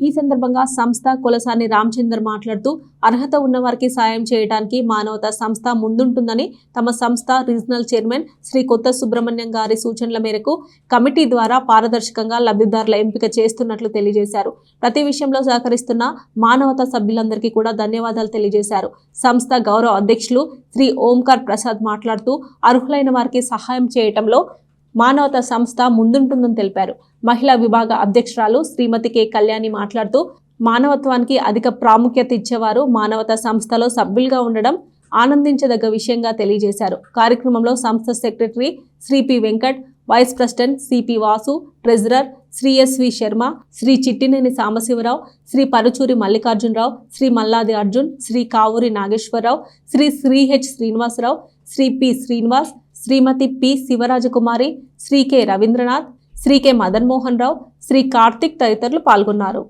ఈ సందర్భంగా సంస్థ కొలసాని రామచందర్ మాట్లాడుతూ అర్హత ఉన్న వారికి సాయం చేయడానికి మానవతా సంస్థ ముందుంటుందని, తమ సంస్థ రీజనల్ చైర్మన్ శ్రీ కొత్త సుబ్రహ్మణ్యం గారి సూచనల మేరకు కమిటీ ద్వారా పారదర్శకంగా లబ్ధిదారుల ఎంపిక చేస్తున్నట్లు తెలియజేశారు. ప్రతి విషయంలో సహకరిస్తున్న మానవతా సభ్యులందరికీ కూడా ధన్యవాదాలు తెలియజేశారు. సంస్థ గౌరవ అధ్యక్షులు శ్రీ ఓంకార్ ప్రసాద్ మాట్లాడుతూ అర్హులైన వారికి సహాయం చేయటంలో మానవతా సంస్థ ముందుంటుందని తెలిపారు. మహిళా విభాగ అధ్యక్షురాలు శ్రీమతి కె కళ్యాణి మాట్లాడుతూ మానవత్వానికి అధిక ప్రాముఖ్యత ఇచ్చేవారు మానవతా సంస్థలో సభ్యులుగా ఉండడం ఆనందించదగ్గ విషయంగా తెలియజేశారు. కార్యక్రమంలో సంస్థ secretary Shri P Venkat, vice president CP Vasu, treasurer Shri SV Sharma, Shri Chittineni Sambasivarao, Shri Paruchuri Mallikarjunarao, Shri Malladi Arjun, Shri Kavuri Nageswararao, Shri H Srinivasarao, Shri P Srinivas, Shrimati P Sivarajakumari, Shri K Ravindranath, Shri K Madan Mohan Rao, Shri Karthik తదితరులు పాల్గొన్నారు.